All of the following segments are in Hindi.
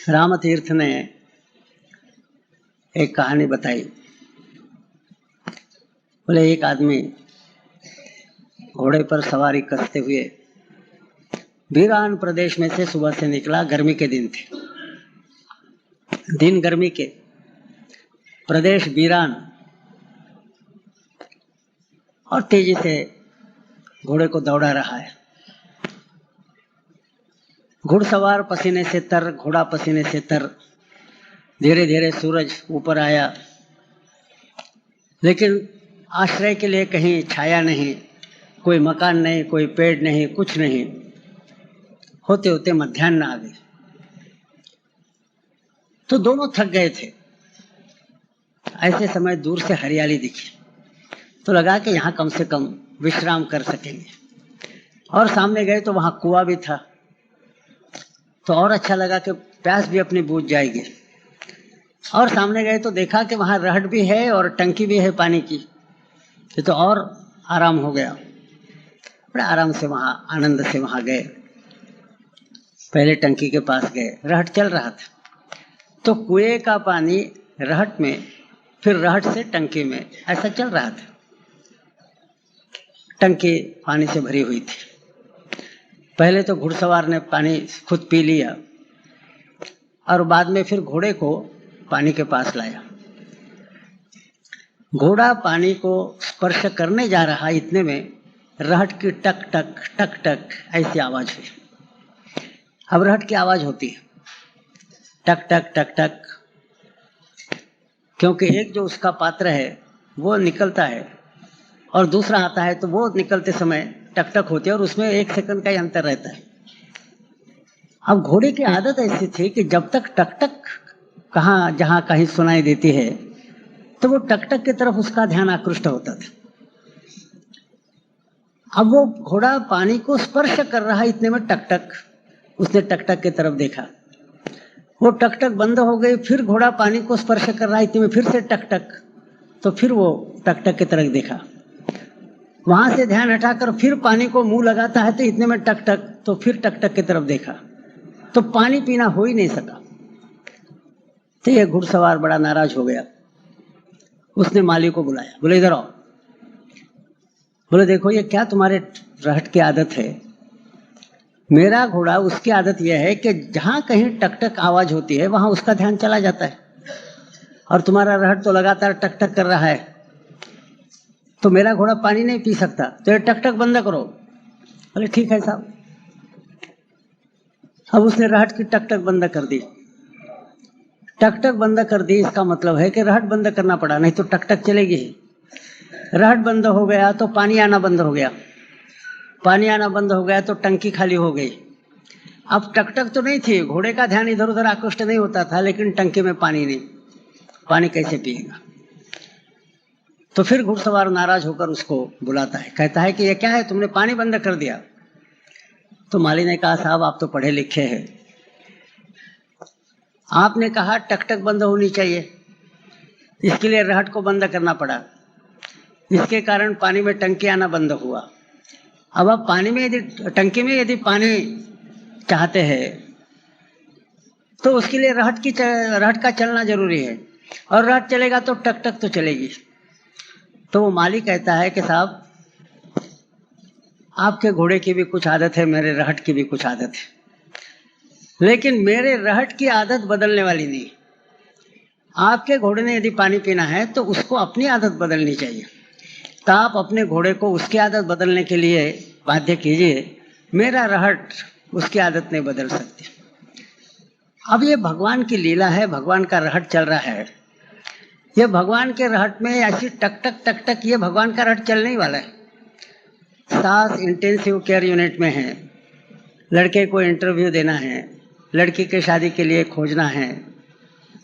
रामतीर्थ ने एक कहानी बताई। बोले एक आदमी घोड़े पर सवारी करते हुए वीरान प्रदेश में से सुबह से निकला। गर्मी के दिन थे, दिन गर्मी के, प्रदेश वीरान, और तेजी से घोड़े को दौड़ा रहा है। घुड़सवार पसीने से तर, घोड़ा पसीने से तर। धीरे धीरे सूरज ऊपर आया, लेकिन आश्रय के लिए कहीं छाया नहीं, कोई मकान नहीं, कोई पेड़ नहीं, कुछ नहीं। होते होते मध्याह्न आ गई। तो दोनों थक गए थे। ऐसे समय दूर से हरियाली दिखी तो लगा कि यहाँ कम से कम विश्राम कर सकेंगे। और सामने गए तो वहाँ कुआं भी था, तो और अच्छा लगा कि प्यास भी अपनी बुझ जाएगी। और सामने गए तो देखा कि वहाँ रहट भी है और टंकी भी है पानी की, तो और आराम हो गया। बड़े आराम से वहाँ, आनंद से वहाँ गए। पहले टंकी के पास गए, रहट चल रहा था, तो कुएं का पानी रहट में, फिर रहट से टंकी में, ऐसा चल रहा था। टंकी पानी से भरी हुई थी। पहले तो घुड़सवार ने पानी खुद पी लिया और बाद में फिर घोड़े को पानी के पास लाया। घोड़ा पानी को स्पर्श करने जा रहा, इतने में रहट की टक टक टक टक ऐसी आवाज हुई। अब रहट की आवाज होती है टक टक टक टक, क्योंकि एक जो उसका पात्र है वो निकलता है और दूसरा आता है, तो वो निकलते समय टक टक होती है और उसमें 1 सेकंड का ही अंतर रहता है। अब घोड़े की आदत ऐसी थी कि जब तक टक टक कहाँ जहाँ कहीं सुनाई देती है तो वो टक टक की तरफ उसका ध्यान आकृष्ट होता था। अब वो घोड़ा पानी को स्पर्श कर रहा, इतने में टक टक, उसने टक टक की तरफ देखा। वो टक टक बंद हो गई, फिर घोड़ा पानी को स्पर्श कर रहा, इतने में फिर से टक टक, तो फिर वो टक टक की तरफ देखा। वहां से ध्यान हटाकर फिर पानी को मुंह लगाता है, तो इतने में टक टक, तो फिर टक टक की तरफ देखा, तो पानी पीना हो ही नहीं सका। तो ये घुड़सवार बड़ा नाराज हो गया। उसने माली को बुलाया, बोले इधर आओ। बोले देखो ये क्या तुम्हारे रहट की आदत है? मेरा घोड़ा, उसकी आदत यह है कि जहां कहीं टक टक आवाज होती है वहां उसका ध्यान चला जाता है, और तुम्हारा रहट तो लगातार टक टक कर रहा है, तो मेरा घोड़ा पानी नहीं पी सकता, तो ये टक टक बंद करो। बोले ठीक है साहब। अब उसने रहट की टक टक बंद कर दी। टक टक बंद कर दी, इसका मतलब है कि रहट बंद करना पड़ा, नहीं तो टक टक चलेगी ही। रहट बंद हो गया तो पानी आना बंद हो गया, पानी आना बंद हो गया तो टंकी खाली हो गई। अब टक टक तो नहीं थी, घोड़े का ध्यान इधर उधर आकृष्ट नहीं होता था, लेकिन टंकी में पानी नहीं, पानी कैसे पिएगा? तो फिर घुड़सवार नाराज होकर उसको बुलाता है, कहता है कि ये क्या है, तुमने पानी बंद कर दिया। तो माली ने कहा साहब आप तो पढ़े लिखे हैं, आपने कहा टक टक बंद होनी चाहिए, इसके लिए रहट को बंद करना पड़ा, इसके कारण पानी में टंकी आना बंद हुआ। अब आप पानी में यदि, टंकी में यदि पानी चाहते हैं तो उसके लिए रहट का चलना जरूरी है, और रहट चलेगा तो टक टक तो चलेगी। तो वो माली कहता है कि साहब आपके घोड़े की भी कुछ आदत है, मेरे रहट की भी कुछ आदत है, लेकिन मेरे रहट की आदत बदलने वाली नहीं। आपके घोड़े ने यदि पानी पीना है तो उसको अपनी आदत बदलनी चाहिए, तो आप अपने घोड़े को उसकी आदत बदलने के लिए बाध्य कीजिए, मेरा रहट उसकी आदत नहीं बदल सकती। अब ये भगवान की लीला है, भगवान का रहट चल रहा है, ये भगवान के रहट में ऐसी टक टक टक टक, ये भगवान का रहट चलने ही वाला है। सास इंटेंसिव केयर यूनिट में है, लड़के को इंटरव्यू देना है, लड़की के शादी के लिए खोजना है,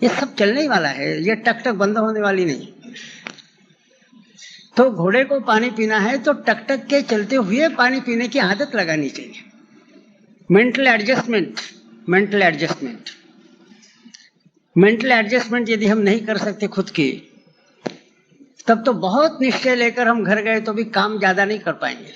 ये सब चलने ही वाला है, ये टक टक बंद होने वाली नहीं। तो घोड़े को पानी पीना है तो टक टक के चलते हुए पानी पीने की आदत लगानी चाहिए। Mental adjustment, mental adjustment, mental adjustment यदि हम नहीं कर सकते खुद की, तब तो बहुत निश्चय लेकर हम घर गए तो भी काम ज्यादा नहीं कर पाएंगे।